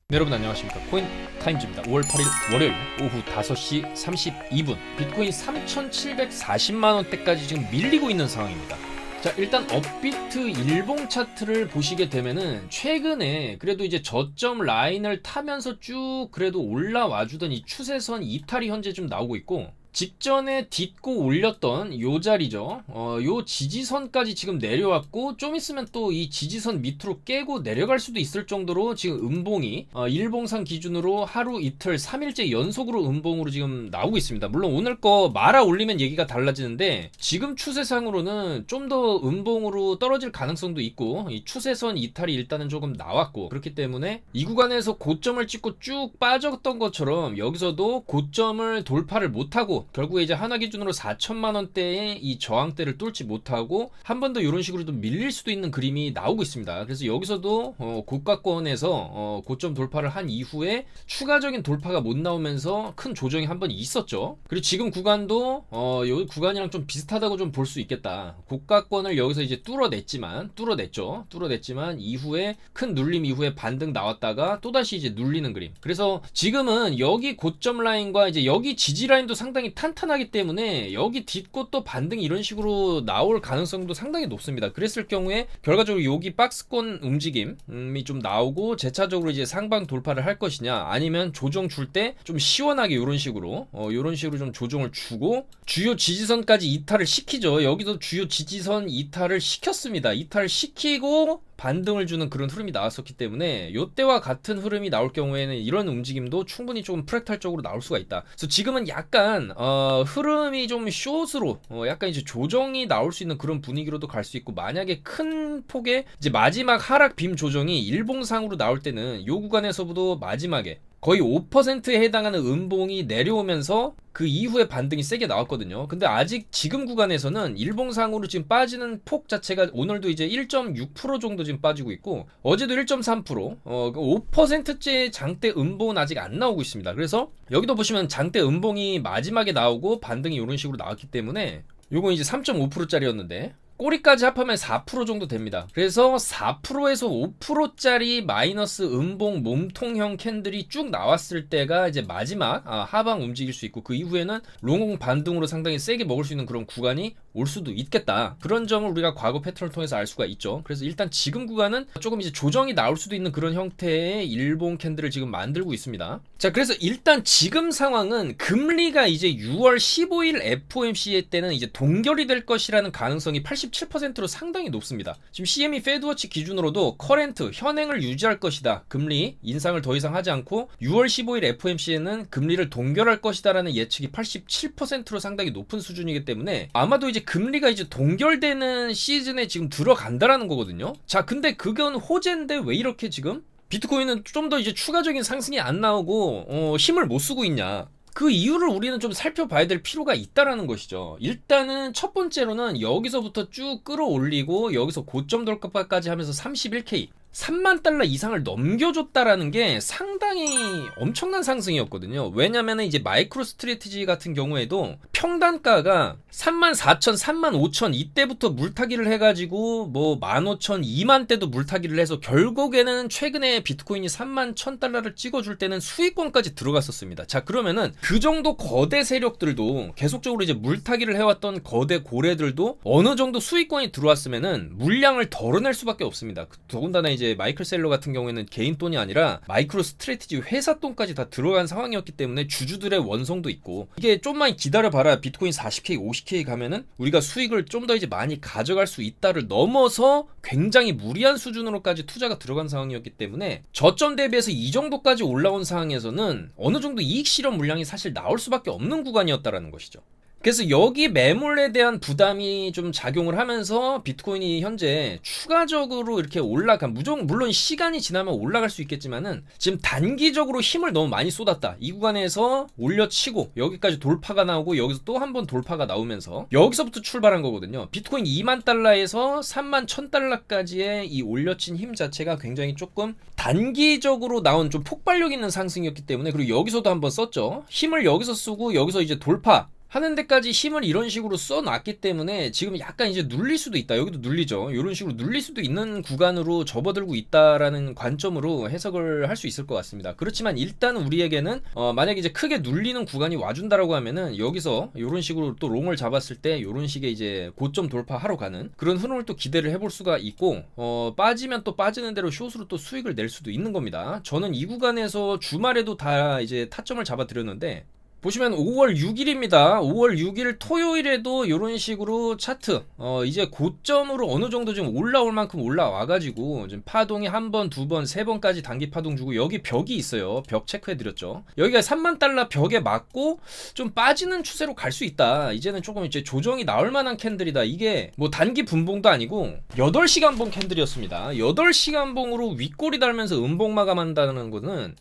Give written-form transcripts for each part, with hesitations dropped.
네, 여러분 안녕하십니까. 코인 타임즈입니다. 5월 8일 월요일 오후 5시 32분 비트코인 3,740만원대까지 지금 밀리고 있는 상황입니다. 자, 일단 업비트 일봉 차트를 보시게 되면은 최근에 그래도 이제 저점 라인을 타면서 쭉 그래도 올라와 주던 이 추세선 이탈이 현재 좀 나오고 있고, 직전에 딛고 올렸던 요 자리죠. 요 지지선까지 지금 내려왔고, 좀 있으면 또 이 지지선 밑으로 깨고 내려갈 수도 있을 정도로 지금 음봉이 일봉상 기준으로 하루 이틀 3일째 연속으로 음봉으로 지금 나오고 있습니다. 물론 오늘 거 말아 올리면 얘기가 달라지는데, 지금 추세상으로는 좀 더 음봉으로 떨어질 가능성도 있고, 이 추세선 이탈이 일단은 조금 나왔고, 그렇기 때문에 이 구간에서 고점을 찍고 쭉 빠졌던 것처럼 여기서도 고점을 돌파를 못하고 결국에 이제 하나 기준으로 4천만원대의 이 저항대를 뚫지 못하고 한 번 더 이런 식으로 좀 밀릴 수도 있는 그림이 나오고 있습니다. 그래서 여기서도 고가권에서 고점 돌파를 한 이후에 추가적인 돌파가 못 나오면서 큰 조정이 한 번 있었죠. 그리고 지금 구간도 이 구간이랑 좀 비슷하다고 좀 볼 수 있겠다. 고가권을 여기서 이제 뚫어냈지만 이후에 큰 눌림 이후에 반등 나왔다가 또다시 이제 눌리는 그림. 그래서 지금은 여기 고점 라인과 이제 여기 지지 라인도 상당히 탄탄하기 때문에 여기 딛고 또 반등이 이런 식으로 나올 가능성도 상당히 높습니다. 그랬을 경우에 결과적으로 여기 박스권 움직임이 좀 나오고 재차적으로 이제 상방 돌파를 할 것이냐, 아니면 조정 줄 때 좀 시원하게 이런 식으로 좀 조정을 주고 주요 지지선까지 이탈을 시키죠. 여기도 주요 지지선 이탈을 시켰습니다. 이탈을 시키고 반등을 주는 그런 흐름이 나왔었기 때문에 이때와 같은 흐름이 나올 경우에는 이런 움직임도 충분히 조금 프랙탈적으로 나올 수가 있다. 그래서 지금은 약간 흐름이 좀 숏으로 약간 이제 조정이 나올 수 있는 그런 분위기로도 갈 수 있고, 만약에 큰 폭의 이제 마지막 하락 빔 조정이 일봉상으로 나올 때는 이 구간에서부터 마지막에 거의 5%에 해당하는 음봉이 내려오면서 그 이후에 반등이 세게 나왔거든요. 근데 아직 지금 구간에서는 일봉상으로 지금 빠지는 폭 자체가 오늘도 이제 1.6% 정도 지금 빠지고 있고, 어제도 1.3%, 5%째 장대 음봉은 아직 안 나오고 있습니다. 그래서 여기도 보시면 장대 음봉이 마지막에 나오고 반등이 이런 식으로 나왔기 때문에 요건 이제 3.5%짜리였는데 꼬리까지 합하면 4% 정도 됩니다. 그래서 4%에서 5%짜리 마이너스 음봉 몸통형 캔들이 쭉 나왔을 때가 이제 마지막 하방 움직일 수 있고, 그 이후에는 롱 반등으로 상당히 세게 먹을 수 있는 그런 구간이 올 수도 있겠다. 그런 점을 우리가 과거 패턴을 통해서 알 수가 있죠. 그래서 일단 지금 구간은 조금 이제 조정이 나올 수도 있는 그런 형태의 일봉 캔들을 지금 만들고 있습니다. 자, 그래서 일단 지금 상황은 금리가 이제 6월 15일 FOMC 때는 이제 동결이 될 것이라는 가능성이 87%로 상당히 높습니다. 지금 CME 페드워치 기준으로도 커렌트 현행을 유지할 것이다, 금리 인상을 더 이상 하지 않고 6월 15일 FOMC에는 금리를 동결할 것이다 라는 예측이 87%로 상당히 높은 수준이기 때문에 아마도 이제 금리가 이제 동결되는 시즌에 지금 들어간다라는 거거든요. 자, 근데 그건 호재인데 왜 이렇게 지금 비트코인은 좀 더 이제 추가적인 상승이 안 나오고 힘을 못 쓰고 있냐, 그 이유를 우리는 좀 살펴봐야 될 필요가 있다라는 것이죠. 일단은 첫 번째로는 여기서부터 쭉 끌어올리고 여기서 고점 돌파까지 하면서 31K 3만 달러 이상을 넘겨줬다라는 게 상당히 엄청난 상승이었거든요. 왜냐면 이제 마이크로 스트래티지 같은 경우에도 평단가가 34,000, 35,000 이때부터 물타기를 해가지고 뭐 15,000, 2만 대도 물타기를 해서 결국에는 최근에 비트코인이 31,000달러를 찍어줄 때는 수익권까지 들어갔었습니다. 자, 그러면은 그 정도 거대 세력들도 계속적으로 이제 물타기를 해왔던 거대 고래들도 어느 정도 수익권이 들어왔으면은 물량을 덜어낼 수밖에 없습니다. 더군다나 이제 마이클 셀러 같은 경우에는 개인 돈이 아니라 마이크로 스트래티지 회사 돈까지 다 들어간 상황이었기 때문에 주주들의 원성도 있고, 이게 좀만 기다려봐라 비트코인 40K 50K 가면은 우리가 수익을 좀 더 이제 많이 가져갈 수 있다를 넘어서 굉장히 무리한 수준으로까지 투자가 들어간 상황이었기 때문에 저점 대비해서 이 정도까지 올라온 상황에서는 어느 정도 이익 실현 물량이 사실 나올 수밖에 없는 구간이었다라는 것이죠. 그래서 여기 매물에 대한 부담이 좀 작용을 하면서 비트코인이 현재 추가적으로 이렇게 물론 시간이 지나면 올라갈 수 있겠지만은 지금 단기적으로 힘을 너무 많이 쏟았다. 이 구간에서 올려치고 여기까지 돌파가 나오고 여기서 또 한 번 돌파가 나오면서 여기서부터 출발한 거거든요. 비트코인 2만 달러에서 3만 1,000달러까지의 이 올려친 힘 자체가 굉장히 조금 단기적으로 나온 좀 폭발력 있는 상승이었기 때문에, 그리고 여기서도 한번 썼죠. 힘을 여기서 쓰고 여기서 이제 돌파 하는 데까지 힘을 이런 식으로 써놨기 때문에 지금 약간 이제 눌릴 수도 있다. 여기도 눌리죠. 이런 식으로 눌릴 수도 있는 구간으로 접어들고 있다라는 관점으로 해석을 할 수 있을 것 같습니다. 그렇지만 일단 우리에게는 만약에 이제 크게 눌리는 구간이 와준다라고 하면은 여기서 이런 식으로 또 롱을 잡았을 때 이런 식의 이제 고점 돌파하러 가는 그런 흐름을 또 기대를 해볼 수가 있고, 빠지면 또 빠지는 대로 숏으로 또 수익을 낼 수도 있는 겁니다. 저는 이 구간에서 주말에도 다 이제 타점을 잡아 드렸는데, 보시면 5월 6일입니다. 5월 6일 토요일에도 이런 식으로 차트 이제 고점으로 어느 정도 좀 올라올 만큼 올라와가지고 지금 파동이 한 번, 두 번, 세 번까지 단기 파동 주고, 여기 벽이 있어요. 벽 체크해드렸죠. 여기가 3만 달러 벽에 맞고 좀 빠지는 추세로 갈 수 있다. 이제는 조금 이제 조정이 나올 만한 캔들이다. 이게 뭐 단기 분봉도 아니고 8시간 봉 캔들이었습니다. 8시간 봉으로 윗꼬리 달면서 음봉 마감한다는 거는,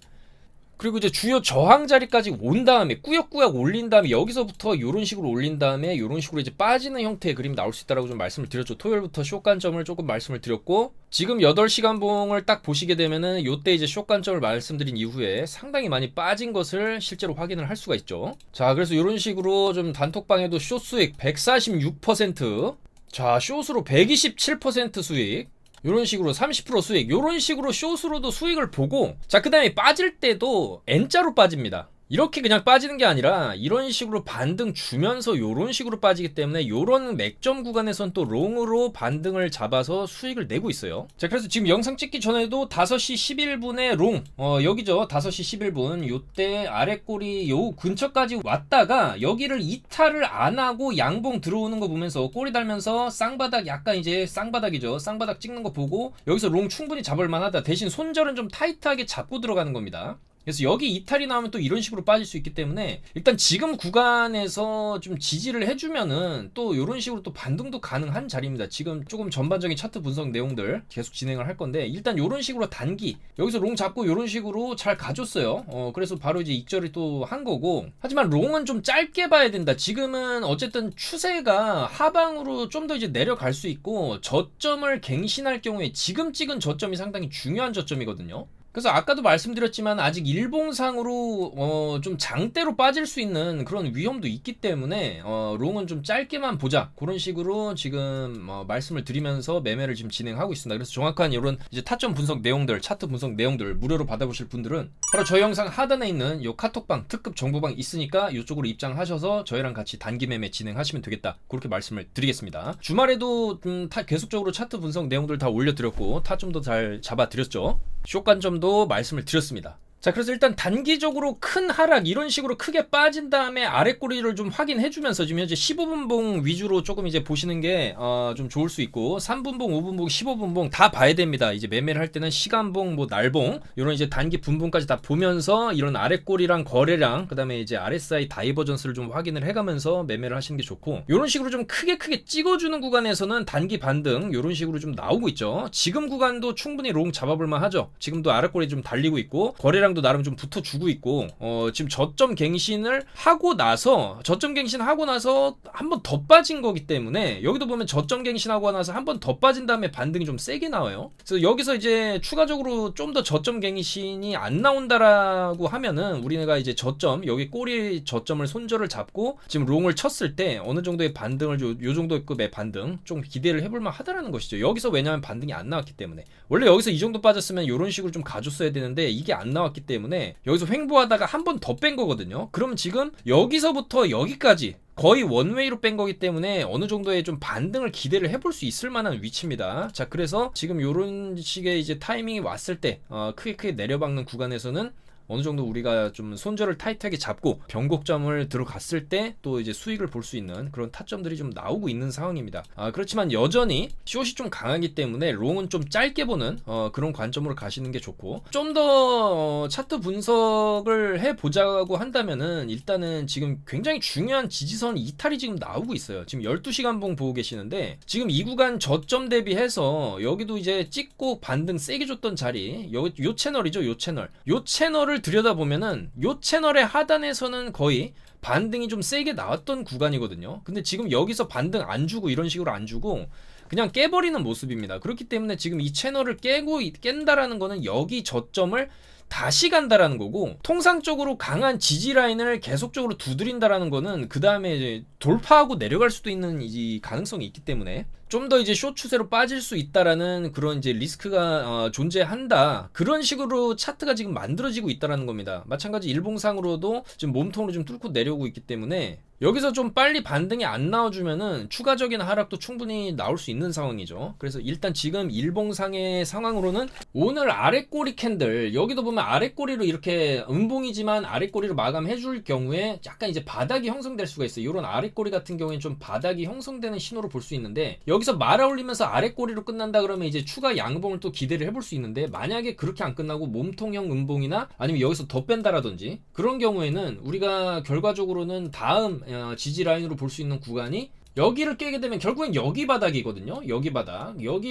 그리고 이제 주요 저항 자리까지 온 다음에 꾸역꾸역 올린 다음에 여기서부터 이런 식으로 올린 다음에 이런 식으로 이제 빠지는 형태의 그림이 나올 수 있다라고 좀 말씀을 드렸죠. 토요일부터 숏관점을 조금 말씀을 드렸고, 지금 8시간 봉을 딱 보시게 되면은 요때 이제 숏관점을 말씀드린 이후에 상당히 많이 빠진 것을 실제로 확인을 할 수가 있죠. 자, 그래서 이런 식으로 좀 단톡방에도 숏 수익 146%, 자, 숏으로 127% 수익, 요런 식으로 30% 수익, 요런 식으로 숏으로도 수익을 보고, 자, 그 다음에 빠질 때도 N자로 빠집니다. 이렇게 그냥 빠지는 게 아니라 이런 식으로 반등 주면서 요런 식으로 빠지기 때문에 요런 맥점 구간에선 또 롱으로 반등을 잡아서 수익을 내고 있어요. 자, 그래서 지금 영상 찍기 전에도 5시 11분에 롱, 여기죠. 5시 11분 요때 아래 꼬리 요 근처까지 왔다가 여기를 이탈을 안 하고 양봉 들어오는 거 보면서 꼬리 달면서 쌍바닥, 약간 이제 쌍바닥이죠. 쌍바닥 찍는 거 보고 여기서 롱 충분히 잡을 만하다. 대신 손절은 좀 타이트하게 잡고 들어가는 겁니다. 그래서 여기 이탈이 나오면 또 이런 식으로 빠질 수 있기 때문에 일단 지금 구간에서 좀 지지를 해주면은 또 이런 식으로 또 반등도 가능한 자리입니다. 지금 조금 전반적인 차트 분석 내용들 계속 진행을 할 건데, 일단 이런 식으로 단기 여기서 롱 잡고 이런 식으로 잘 가줬어요. 그래서 바로 이제 익절이 또 한 거고, 하지만 롱은 좀 짧게 봐야 된다. 지금은 어쨌든 추세가 하방으로 좀 더 이제 내려갈 수 있고, 저점을 갱신할 경우에 지금 찍은 저점이 상당히 중요한 저점이거든요. 그래서 아까도 말씀드렸지만 아직 일봉상으로 좀 장대로 빠질 수 있는 그런 위험도 있기 때문에 롱은 좀 짧게만 보자, 그런 식으로 지금 말씀을 드리면서 매매를 지금 진행하고 있습니다. 그래서 정확한 이런 이제 타점 분석 내용들, 차트 분석 내용들 무료로 받아보실 분들은 바로 저희 영상 하단에 있는 요 카톡방 특급 정보방 있으니까 이쪽으로 입장하셔서 저희랑 같이 단기 매매 진행하시면 되겠다, 그렇게 말씀을 드리겠습니다. 주말에도 계속적으로 차트 분석 내용들 다 올려드렸고 타점도 잘 잡아드렸죠. 숏관점도 말씀을 드렸습니다. 자, 그래서 일단 단기적으로 큰 하락, 이런 식으로 크게 빠진 다음에 아래 꼬리를 좀 확인해주면서 지금 현재 15분봉 위주로 조금 이제 보시는 게 좀 좋을 수 있고, 3분봉, 5분봉, 15분봉 다 봐야 됩니다. 이제 매매를 할 때는 시간봉, 뭐 날봉, 이런 이제 단기 분봉까지 다 보면서 이런 아래 꼬리랑 거래량, 그 다음에 이제 RSI 다이버전스를 좀 확인을 해가면서 매매를 하시는 게 좋고, 이런 식으로 좀 크게 찍어주는 구간에서는 단기 반등 이런 식으로 좀 나오고 있죠. 지금 구간도 충분히 롱 잡아볼만 하죠. 지금도 아래 꼬리 좀 달리고 있고, 거래량 도 나름 좀 붙어주고 있고, 지금 저점 갱신을 하고 나서 한 번 더 빠진 거기 때문에, 여기도 보면 저점 갱신하고 나서 한 번 더 빠진 다음에 반등이 좀 세게 나와요. 그래서 여기서 이제 추가적으로 좀 더 저점 갱신이 안 나온다라고 하면은 우리가 이제 저점, 여기 꼬리 저점을 손절을 잡고 지금 롱을 쳤을 때 어느 정도의 반등을 요 정도의 급의 반등 좀 기대를 해볼만 하다라는 것이죠. 여기서 왜냐하면 반등이 안 나왔기 때문에, 원래 여기서 이 정도 빠졌으면 이런 식으로 좀 가줬어야 되는데 이게 안 나왔기 때문에 여기서 횡보하다가 한 번 더 뺀 거거든요. 그러면 지금 여기서부터 여기까지 거의 원웨이로 뺀 거기 때문에 어느 정도의 좀 반등을 기대를 해볼 수 있을 만한 위치입니다. 자, 그래서 지금 요런 식의 이제 타이밍이 왔을 때 크게 내려박는 구간에서는 어느 정도 우리가 좀 손절을 타이트하게 잡고 변곡점을 들어갔을 때 또 이제 수익을 볼 수 있는 그런 타점들이 좀 나오고 있는 상황입니다. 그렇지만 여전히 숏이 좀 강하기 때문에 롱은 좀 짧게 보는 그런 관점으로 가시는 게 좋고, 좀 더 차트 분석을 해보자고 한다면은 일단은 지금 굉장히 중요한 지지선 이탈이 지금 나오고 있어요. 지금 12시간 봉 보고 계시는데, 지금 이 구간 저점 대비해서 여기도 이제 찍고 반등 세게 줬던 자리, 요 채널이죠. 요 채널을 들여다보면은 요 채널의 하단에서는 거의 반등이 좀 세게 나왔던 구간이거든요. 근데 지금 여기서 반등 안 주고 이런 식으로 안 주고 그냥 깨버리는 모습입니다. 그렇기 때문에 지금 이 채널을 깬다라는 거는 여기 저점을 다시 간다라는 거고, 통상적으로 강한 지지 라인을 계속적으로 두드린다라는 거는 그 다음에 이제 돌파하고 내려갈 수도 있는 이 가능성이 있기 때문에 좀 더 이제 숏 추세로 빠질 수 있다라는 그런 이제 리스크가 존재한다. 그런 식으로 차트가 지금 만들어지고 있다라는 겁니다. 마찬가지 일봉상으로도 지금 몸통으로 좀 뚫고 내려오고 있기 때문에 여기서 좀 빨리 반등이 안 나와주면은 추가적인 하락도 충분히 나올 수 있는 상황이죠. 그래서 일단 지금 일봉상의 상황으로는 오늘 아랫꼬리 캔들, 여기도 보면 아랫꼬리로 이렇게 음봉이지만 아랫꼬리로 마감해 줄 경우에 약간 이제 바닥이 형성될 수가 있어요. 이런 아랫꼬리 같은 경우에는 좀 바닥이 형성되는 신호로 볼 수 있는데, 여기서 말아 올리면서 아랫꼬리로 끝난다 그러면 이제 추가 양봉을 또 기대를 해볼 수 있는데, 만약에 그렇게 안 끝나고 몸통형 음봉이나 아니면 여기서 더 뺀다라든지 그런 경우에는 우리가 결과적으로는 다음 지지 라인으로 볼 수 있는 구간이 여기를 깨게 되면 결국엔 여기 바닥이거든요. 여기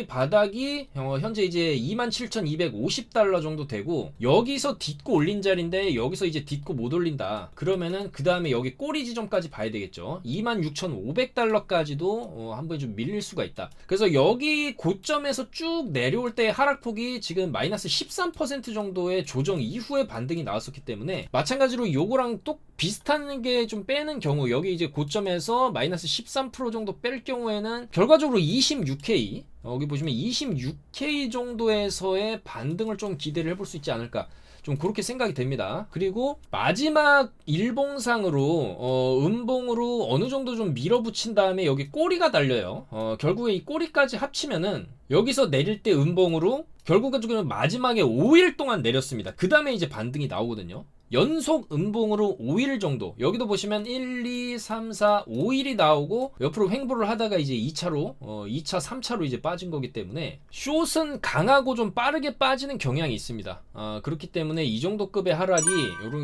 바닥이 현재 이제 27,250달러 정도 되고, 여기서 딛고 올린 자리인데 여기서 이제 딛고 못 올린다 그러면은 그 다음에 여기 꼬리 지점까지 봐야 되겠죠. 26,500달러까지도 한번 좀 밀릴 수가 있다. 그래서 여기 고점에서 쭉 내려올 때의 하락폭이 지금 마이너스 13% 정도의 조정 이후에 반등이 나왔었기 때문에, 마찬가지로 요거랑 또 비슷한 게 좀 빼는 경우, 여기 이제 고점에서 마이너스 13% 정도 뺄 경우에는 결과적으로 26K, 여기 보시면 26K 정도에서의 반등을 좀 기대를 해볼 수 있지 않을까, 좀 그렇게 생각이 됩니다. 그리고 마지막 일봉상으로 음봉으로 어느 정도 좀 밀어붙인 다음에 여기 꼬리가 달려요. 결국에 이 꼬리까지 합치면은 여기서 내릴 때 음봉으로 결국은 마지막에 5일 동안 내렸습니다. 그 다음에 이제 반등이 나오거든요. 연속 음봉으로 5일 정도, 여기도 보시면 1, 2, 3, 4, 5일이 나오고 옆으로 횡보를 하다가 이제 2차로 2차, 3차로 이제 빠진 거기 때문에 숏은 강하고 좀 빠르게 빠지는 경향이 있습니다. 그렇기 때문에 이 정도 급의 하락이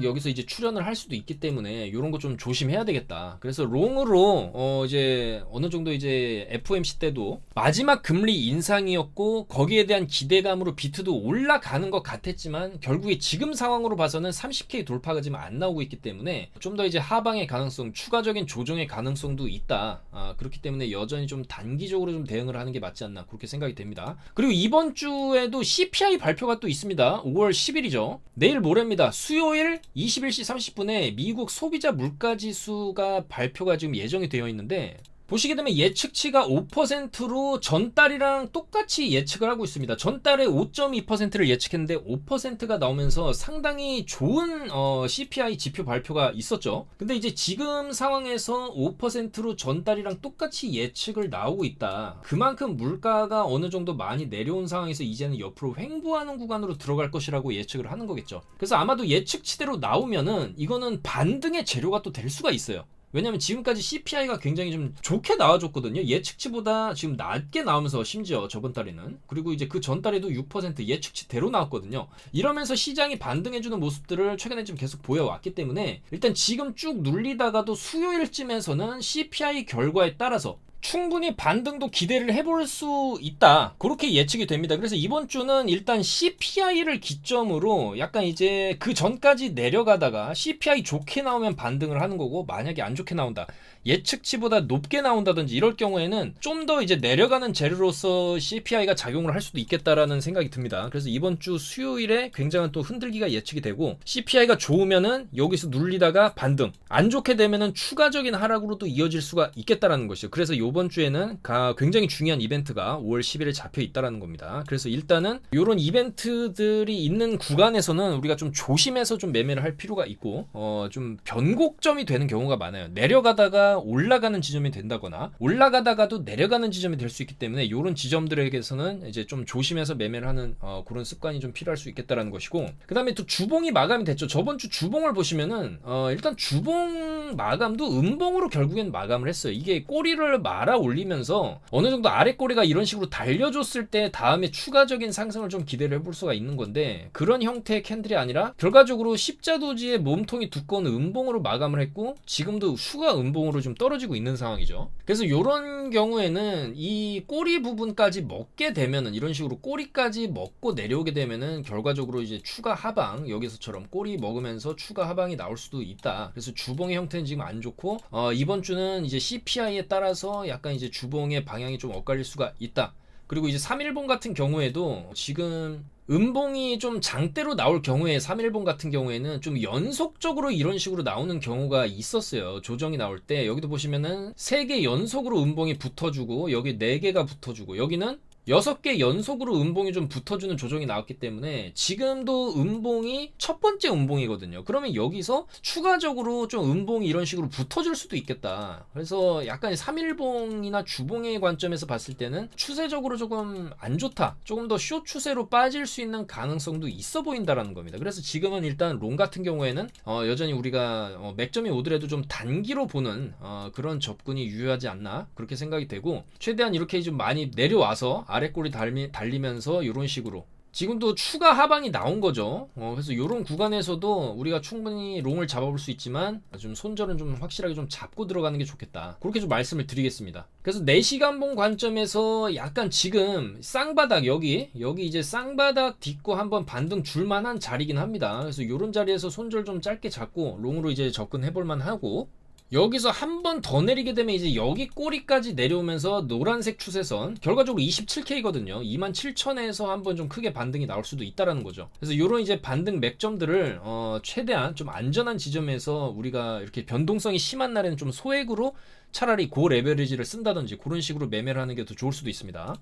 여기서 이제 출현을 할 수도 있기 때문에 이런 거 좀 조심해야 되겠다. 그래서 롱으로 이제 어느 정도 이제 FOMC 때도 마지막 금리 인상이었고 거기에 대한 기대감으로 비트도 올라가는 것 같았지만 결국에 지금 상황으로 봐서는 30K 돌파가 지금 안 나오고 있기 때문에 좀 더 이제 하방의 가능성, 추가적인 조정의 가능성도 있다. 그렇기 때문에 여전히 좀 단기적으로 좀 대응을 하는 게 맞지 않나, 그렇게 생각이 됩니다. 그리고 이번 주에도 CPI 발표가 또 있습니다. 5월 10일이죠. 내일 모레입니다. 수요일 21시 30분에 미국 소비자 물가지수가 발표가 지금 예정이 되어 있는데, 보시게 되면 예측치가 5%로 전달이랑 똑같이 예측을 하고 있습니다. 전달에 5.2%를 예측했는데 5%가 나오면서 상당히 좋은 CPI 지표 발표가 있었죠. 근데 이제 지금 상황에서 5%로 전달이랑 똑같이 예측을 나오고 있다. 그만큼 물가가 어느 정도 많이 내려온 상황에서 이제는 옆으로 횡보하는 구간으로 들어갈 것이라고 예측을 하는 거겠죠. 그래서 아마도 예측치대로 나오면은 이거는 반등의 재료가 또 될 수가 있어요. 왜냐면 지금까지 CPI가 굉장히 좀 좋게 나와줬거든요. 예측치보다 지금 낮게 나오면서, 심지어 저번 달에는, 그리고 이제 그 전달에도 6% 예측치대로 나왔거든요. 이러면서 시장이 반등해주는 모습들을 최근에 좀 계속 보여왔기 때문에 일단 지금 쭉 눌리다가도 수요일쯤에서는 CPI 결과에 따라서 충분히 반등도 기대를 해볼 수 있다, 그렇게 예측이 됩니다. 그래서 이번 주는 일단 CPI를 기점으로 약간 이제 그 전까지 내려가다가 CPI 좋게 나오면 반등을 하는 거고, 만약에 안 좋게 나온다, 예측치보다 높게 나온다든지 이럴 경우에는 좀 더 이제 내려가는 재료로서 CPI가 작용을 할 수도 있겠다라는 생각이 듭니다. 그래서 이번 주 수요일에 굉장한 또 흔들기가 예측이 되고, CPI가 좋으면은 여기서 눌리다가 반등, 안 좋게 되면은 추가적인 하락으로도 이어질 수가 있겠다라는 것이죠. 그래서 이번 주에는 굉장히 중요한 이벤트가 5월 10일에 잡혀 있다라는 겁니다. 그래서 일단은 이런 이벤트들이 있는 구간에서는 우리가 좀 조심해서 좀 매매를 할 필요가 있고, 좀 변곡점이 되는 경우가 많아요. 내려가다가 올라가는 지점이 된다거나 올라가다가도 내려가는 지점이 될 수 있기 때문에 이런 지점들에게서는 이제 좀 조심해서 매매를 하는 그런 습관이 좀 필요할 수 있겠다라는 것이고, 그 다음에 또 주봉이 마감이 됐죠. 저번 주 주봉을 보시면은 일단 주봉 마감도 음봉으로 결국엔 마감을 했어요. 이게 꼬리를 말아 올리면서 어느 정도 아래 꼬리가 이런 식으로 달려줬을 때 다음에 추가적인 상승을 좀 기대를 해볼 수가 있는 건데, 그런 형태의 캔들이 아니라 결과적으로 십자도지의 몸통이 두꺼운 음봉으로 마감을 했고, 지금도 슈가 음봉으로 좀 떨어지고 있는 상황이죠. 그래서 이런 경우에는 이 꼬리 부분까지 먹게 되면은, 이런 식으로 꼬리까지 먹고 내려오게 되면은 결과적으로 이제 추가 하방, 여기서처럼 꼬리 먹으면서 추가 하방이 나올 수도 있다. 그래서 주봉의 형태는 지금 안 좋고, 이번 주는 이제 CPI에 따라서 약간 이제 주봉의 방향이 좀 엇갈릴 수가 있다. 그리고 이제 3일봉 같은 경우에도 지금 음봉이 좀 장대로 나올 경우에 3일봉 같은 경우에는 좀 연속적으로 이런 식으로 나오는 경우가 있었어요. 조정이 나올 때 여기도 보시면은 3개 연속으로 음봉이 붙어주고 여기 4개가 붙어주고 여기는 6개 연속으로 음봉이 좀 붙어주는 조정이 나왔기 때문에 지금도 음봉이 첫 번째 음봉이거든요. 그러면 여기서 추가적으로 좀 음봉이 이런 식으로 붙어줄 수도 있겠다. 그래서 약간 3일봉이나 주봉의 관점에서 봤을 때는 추세적으로 조금 안 좋다. 조금 더 숏 추세로 빠질 수 있는 가능성도 있어 보인다라는 겁니다. 그래서 지금은 일단 롱 같은 경우에는 여전히 우리가 맥점이 오더라도 좀 단기로 보는 그런 접근이 유효하지 않나 그렇게 생각이 되고, 최대한 이렇게 좀 많이 내려와서 아래꼬리 달리면서 이런 식으로 지금도 추가 하방이 나온 거죠. 그래서 이런 구간에서도 우리가 충분히 롱을 잡아볼 수 있지만 좀 손절은 좀 확실하게 좀 잡고 들어가는 게 좋겠다. 그렇게 좀 말씀을 드리겠습니다. 그래서 4시간봉 관점에서 약간 지금 쌍바닥 여기 이제 쌍바닥 딛고 한번 반등 줄만한 자리긴 합니다. 그래서 이런 자리에서 손절 좀 짧게 잡고 롱으로 이제 접근해볼만 하고, 여기서 한 번 더 내리게 되면 이제 여기 꼬리까지 내려오면서 노란색 추세선 결과적으로 27K거든요. 27,000에서 한번 좀 크게 반등이 나올 수도 있다라는 거죠. 그래서 이런 이제 반등 맥점들을 최대한 좀 안전한 지점에서 우리가 이렇게 변동성이 심한 날에는 좀 소액으로 차라리 고 레버리지를 쓴다든지 그런 식으로 매매를 하는 게 더 좋을 수도 있습니다.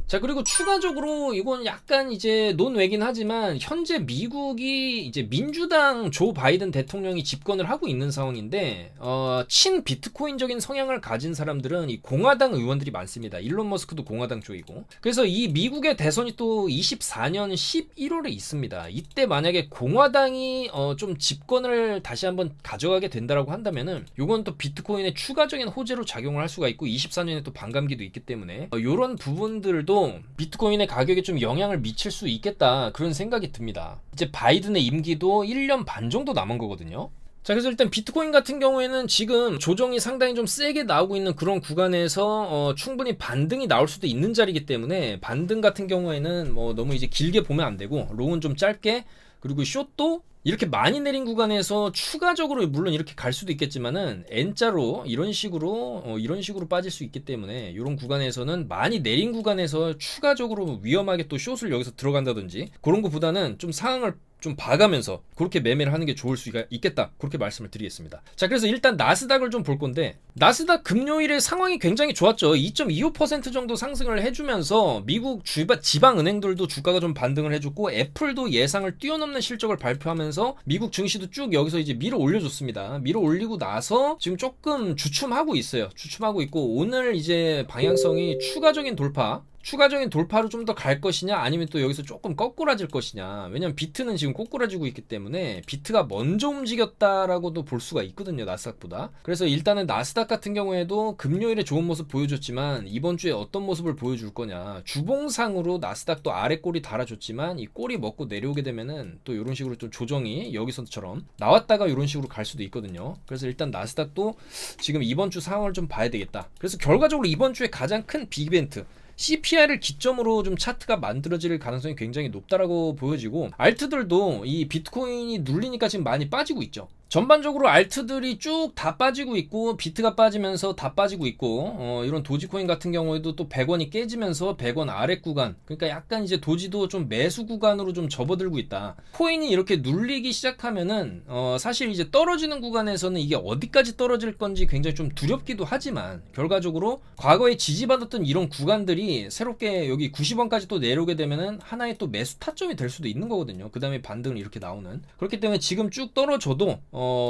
자, 그리고 추가적으로 이건 약간 이제 논외긴 하지만 현재 미국이 이제 민주당 조 바이든 대통령이 집권을 하고 있는 상황인데 친 비트코인적인 성향을 가진 사람들은 이 공화당 의원들이 많습니다. 일론 머스크도 공화당 쪽이고. 그래서 이 미국의 대선이 또 24년 11월에 있습니다. 이때 만약에 공화당이 좀 집권을 다시 한번 가져가게 된다라고 한다면은 요건 또 비트코인의 추가적인 호재로 작용을 할 수가 있고 24년에 또 반감기도 있기 때문에 요런 부분들도 비트코인의 가격에 좀 영향을 미칠 수 있겠다 그런 생각이 듭니다. 이제 바이든의 임기도 1년 반 정도 남은 거거든요. 자, 그래서 일단 비트코인 같은 경우에는 지금 조정이 상당히 좀 세게 나오고 있는 그런 구간에서 충분히 반등이 나올 수도 있는 자리이기 때문에 반등 같은 경우에는 뭐 너무 이제 길게 보면 안 되고 롱은 좀 짧게, 그리고 숏도 이렇게 많이 내린 구간에서 추가적으로 물론 이렇게 갈 수도 있겠지만은 N자로 이런 식으로 빠질 수 있기 때문에 이런 구간에서는 많이 내린 구간에서 추가적으로 위험하게 또 숏을 여기서 들어간다든지 그런 것보다는 좀 상황을 좀 봐가면서 그렇게 매매를 하는 게 좋을 수가 있겠다 그렇게 말씀을 드리겠습니다. 자, 그래서 일단 나스닥을 좀 볼 건데, 나스닥 금요일에 상황이 굉장히 좋았죠. 2.25% 정도 상승을 해주면서 미국 지방은행들도 주가가 좀 반등을 해줬고 애플도 예상을 뛰어넘는 실적을 발표하면서 미국 증시도 쭉 여기서 이제 밀어 올려줬습니다. 밀어 올리고 나서 지금 조금 주춤하고 있어요. 주춤하고 있고 오늘 이제 방향성이 추가적인 돌파로 좀 더 갈 것이냐 아니면 또 여기서 조금 거꾸라질 것이냐. 왜냐면 비트는 지금 꼬꾸라지고 있기 때문에 비트가 먼저 움직였다라고도 볼 수가 있거든요, 나스닥보다. 그래서 일단은 나스닥 같은 경우에도 금요일에 좋은 모습 보여줬지만 이번 주에 어떤 모습을 보여줄 거냐. 주봉상으로 나스닥도 아래 꼬리 달아줬지만 이 꼬리 먹고 내려오게 되면은 또 이런 식으로 좀 조정이 여기서처럼 나왔다가 이런 식으로 갈 수도 있거든요. 그래서 일단 나스닥도 지금 이번 주 상황을 좀 봐야 되겠다. 그래서 결과적으로 이번 주에 가장 큰 빅이벤트 CPI를 기점으로 좀 차트가 만들어질 가능성이 굉장히 높다라고 보여지고, 알트들도 이 비트코인이 눌리니까 지금 많이 빠지고 있죠. 전반적으로 알트들이 쭉 다 빠지고 있고 비트가 빠지면서 다 빠지고 있고 이런 도지코인 같은 경우에도 또 100원이 깨지면서 100원 아래 구간, 그러니까 약간 이제 도지도 좀 매수 구간으로 좀 접어들고 있다. 코인이 이렇게 눌리기 시작하면은 사실 이제 떨어지는 구간에서는 이게 어디까지 떨어질 건지 굉장히 좀 두렵기도 하지만 결과적으로 과거에 지지받았던 이런 구간들이 새롭게 여기 90원까지 또 내려오게 되면은 하나의 또 매수 타점이 될 수도 있는 거거든요. 그 다음에 반등을 이렇게 나오는. 그렇기 때문에 지금 쭉 떨어져도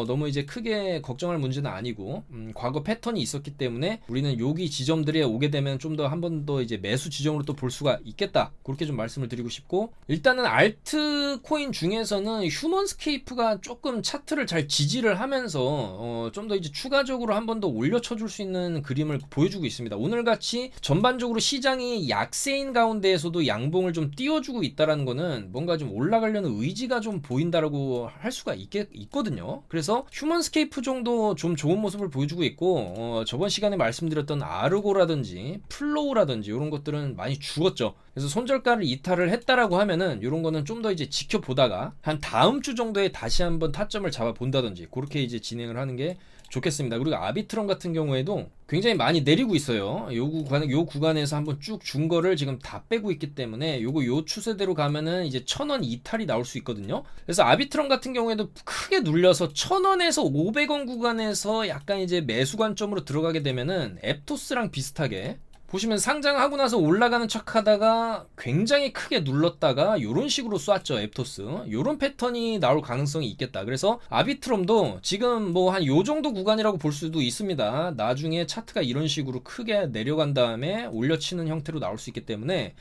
너무 이제 크게 걱정할 문제는 아니고 과거 패턴이 있었기 때문에 우리는 여기 지점들에 오게 되면 좀 더 한 번 더 이제 매수 지점으로 또 볼 수가 있겠다. 그렇게 좀 말씀을 드리고 싶고, 일단은 알트 코인 중에서는 휴먼스케이프가 조금 차트를 잘 지지를 하면서 좀 더 이제 추가적으로 한 번 더 올려쳐 줄 수 있는 그림을 보여주고 있습니다. 오늘같이 전반적으로 시장이 약세인 가운데에서도 양봉을 좀 띄워주고 있다라는 거는 뭔가 좀 올라가려는 의지가 좀 보인다라고 할 수가 있거든요. 그래서 휴먼스케이프 정도 좀 좋은 모습을 보여주고 있고 저번 시간에 말씀드렸던 아르고라든지 플로우라든지 이런 것들은 많이 죽었죠. 그래서 손절가를 이탈을 했다라고 하면은 이런 거는 좀 더 이제 지켜보다가 한 다음 주 정도에 다시 한번 타점을 잡아 본다든지 그렇게 이제 진행을 하는 게 좋겠습니다. 그리고 아비트럼 같은 경우에도 굉장히 많이 내리고 있어요. 요 구간에서 한번 쭉 준 거를 지금 다 빼고 있기 때문에 요 추세대로 가면은 이제 1000원 이탈이 나올 수 있거든요. 그래서 아비트럼 같은 경우에도 크게 눌려서 1000원에서 500원 구간에서 약간 이제 매수 관점으로 들어가게 되면은 앱토스랑 비슷하게 보시면 상장하고 나서 올라가는 척 하다가 굉장히 크게 눌렀다가 요런 식으로 쐈죠. 앱토스. 요런 패턴이 나올 가능성이 있겠다. 그래서 아비트럼도 지금 뭐 한 요 정도 구간이라고 볼 수도 있습니다. 나중에 차트가 이런 식으로 크게 내려간 다음에 올려치는 형태로 나올 수 있기 때문에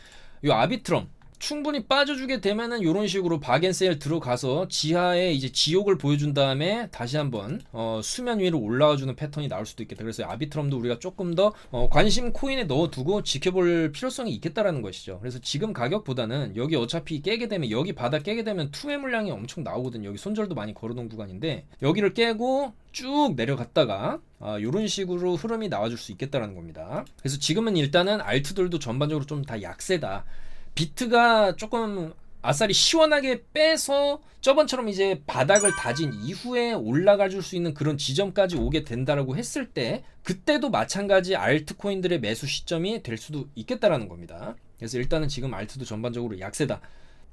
요 아비트럼 충분히 빠져주게 되면은 이런 식으로 박앤세일 들어가서 지하에 이제 지옥을 보여준 다음에 다시 한번 수면 위로 올라와주는 패턴이 나올 수도 있겠다. 그래서 아비트럼도 우리가 조금 더 관심 코인에 넣어두고 지켜볼 필요성이 있겠다라는 것이죠. 그래서 지금 가격보다는 여기 어차피 깨게 되면 여기 바닥 깨게 되면 투매 물량이 엄청 나오거든요. 여기 손절도 많이 걸어놓은 구간인데 여기를 깨고 쭉 내려갔다가 이런 식으로 흐름이 나와줄 수 있겠다라는 겁니다. 그래서 지금은 일단은 알트들도 전반적으로 좀 다 약세다. 비트가 조금 아싸리 시원하게 빼서 저번처럼 이제 바닥을 다진 이후에 올라가 줄 수 있는 그런 지점까지 오게 된다라고 했을 때 그때도 마찬가지 알트코인들의 매수 시점이 될 수도 있겠다라는 겁니다. 그래서 일단은 지금 알트도 전반적으로 약세다.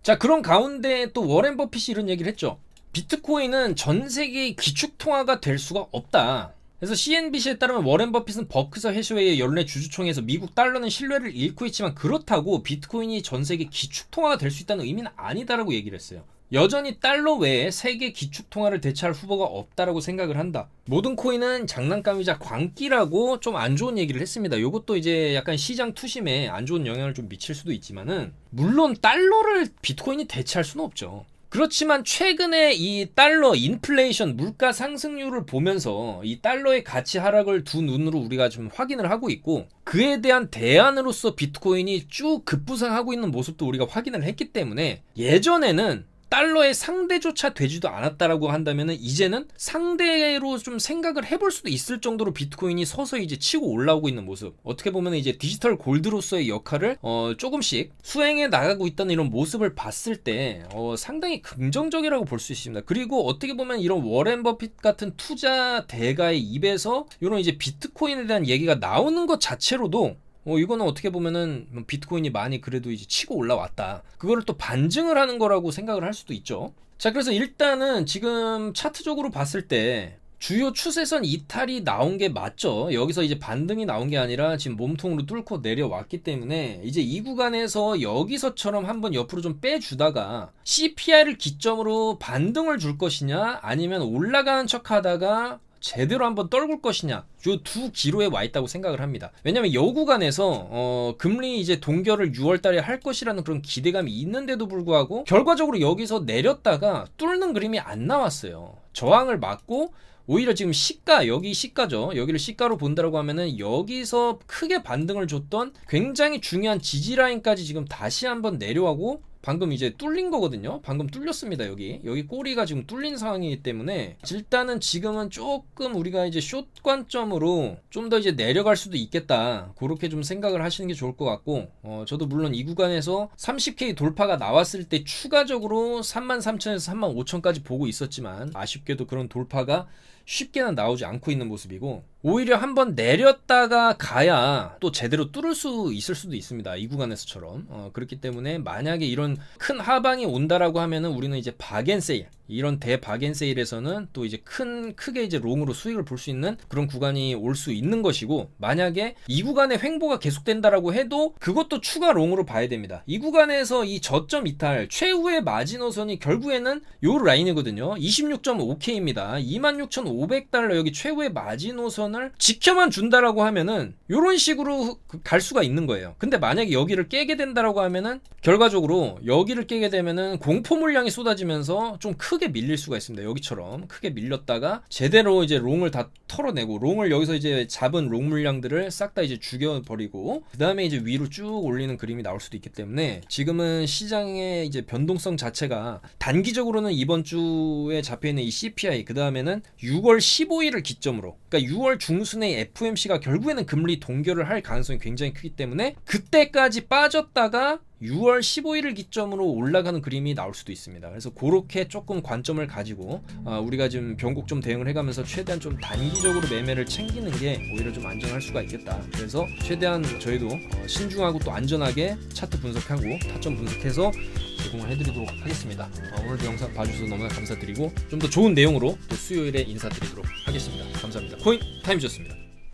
자, 그런 가운데 또 워렌 버핏이 이런 얘기를 했죠. 비트코인은 전 세계의 기축통화가 될 수가 없다. 그래서 CNBC에 따르면 워렌 버핏은 버크셔 해셔웨이의 연례 주주총회에서 미국 달러는 신뢰를 잃고 있지만 그렇다고 비트코인이 전 세계 기축통화가 될 수 있다는 의미는 아니다라고 얘기를 했어요. 여전히 달러 외에 세계 기축통화를 대체할 후보가 없다라고 생각을 한다. 모든 코인은 장난감이자 광기라고 좀 안 좋은 얘기를 했습니다. 이것도 이제 약간 시장 투심에 안 좋은 영향을 좀 미칠 수도 있지만은 물론 달러를 비트코인이 대체할 수는 없죠. 그렇지만 최근에 이 달러 인플레이션 물가 상승률을 보면서 이 달러의 가치 하락을 두 눈으로 우리가 좀 확인을 하고 있고 그에 대한 대안으로서 비트코인이 쭉 급부상하고 있는 모습도 우리가 확인을 했기 때문에 예전에는 달러의 상대조차 되지도 않았다라고 한다면은 이제는 상대로 좀 생각을 해볼 수도 있을 정도로 비트코인이 서서히 이제 치고 올라오고 있는 모습. 어떻게 보면 이제 디지털 골드로서의 역할을 조금씩 수행해 나가고 있다는 이런 모습을 봤을 때 상당히 긍정적이라고 볼 수 있습니다. 그리고 어떻게 보면 이런 워렌 버핏 같은 투자 대가의 입에서 이런 이제 비트코인에 대한 얘기가 나오는 것 자체로도 이거는 어떻게 보면은 비트코인이 많이 그래도 이제 치고 올라왔다. 그거를 또 반증을 하는 거라고 생각을 할 수도 있죠. 자, 그래서 일단은 지금 차트적으로 봤을 때 주요 추세선 이탈이 나온 게 맞죠. 여기서 이제 반등이 나온 게 아니라 지금 몸통으로 뚫고 내려왔기 때문에 이제 이 구간에서 여기서처럼 한번 옆으로 좀 빼주다가 CPI를 기점으로 반등을 줄 것이냐 아니면 올라가는 척 하다가 제대로 한번 떨굴 것이냐 요 두 기로에 와 있다고 생각을 합니다. 왜냐면 여 구간에서 금리 이제 동결을 6월 달에 할 것이라는 그런 기대감이 있는데도 불구하고 결과적으로 여기서 내렸다가 뚫는 그림이 안 나왔어요. 저항을 맞고 오히려 지금 시가, 여기 시가죠. 여기를 시가로 본다라고 하면은 여기서 크게 반등을 줬던 굉장히 중요한 지지라인까지 지금 다시 한번 내려가고 방금 이제 뚫린 거거든요. 방금 뚫렸습니다. 여기 꼬리가 지금 뚫린 상황이기 때문에 일단은 지금은 조금 우리가 이제 숏 관점으로 좀 더 이제 내려갈 수도 있겠다. 그렇게 좀 생각을 하시는 게 좋을 것 같고 저도 물론 이 구간에서 30K 돌파가 나왔을 때 추가적으로 33,000에서 35,000까지 보고 있었지만 아쉽게도 그런 돌파가 쉽게는 나오지 않고 있는 모습이고 오히려 한번 내렸다가 가야 또 제대로 뚫을 수 있을 수도 있습니다. 이 구간에서처럼 그렇기 때문에 만약에 이런 큰 하방이 온다라고 하면은 우리는 이제 박앤세일 이런 대박앤세일에서는 또 이제 크게 이제 롱으로 수익을 볼 수 있는 그런 구간이 올 수 있는 것이고 만약에 이 구간에 횡보가 계속된다라고 해도 그것도 추가 롱으로 봐야 됩니다. 이 구간에서 이 저점 이탈 최후의 마지노선이 결국에는 요 라인이거든요. 26.5K입니다. 26,500달러 여기 최후의 마지노선 지켜만 준다라고 하면은 이런 식으로 갈 수가 있는 거예요. 근데 만약에 여기를 깨게 된다라고 하면은 결과적으로 여기를 깨게 되면은 공포 물량이 쏟아지면서 좀 크게 밀릴 수가 있습니다. 여기처럼 크게 밀렸다가 제대로 이제 롱을 다 털어내고 롱을 여기서 이제 잡은 롱 물량들을 싹 다 이제 죽여버리고 그 다음에 이제 위로 쭉 올리는 그림이 나올 수도 있기 때문에 지금은 시장의 이제 변동성 자체가 단기적으로는 이번 주에 잡혀있는 이 CPI 그 다음에는 6월 15일을 기점으로 그러니까 6월 중순에 FOMC가 결국에는 금리 동결을 할 가능성이 굉장히 크기 때문에 그때까지 빠졌다가 6월 15일을 기점으로 올라가는 그림이 나올 수도 있습니다. 그래서 그렇게 조금 관점을 가지고 우리가 지금 변곡점 대응을 해가면서 최대한 좀 단기적으로 매매를 챙기는 게 오히려 좀 안전할 수가 있겠다. 그래서 최대한 저희도 신중하고 또 안전하게 차트 분석하고 타점 분석해서 제공을 해드리도록 하겠습니다. 오늘도 영상 봐주셔서 너무나 감사드리고 좀 더 좋은 내용으로 또 수요일에 인사드리도록 하겠습니다. 감사합니다. 코인 타임즈였습니다.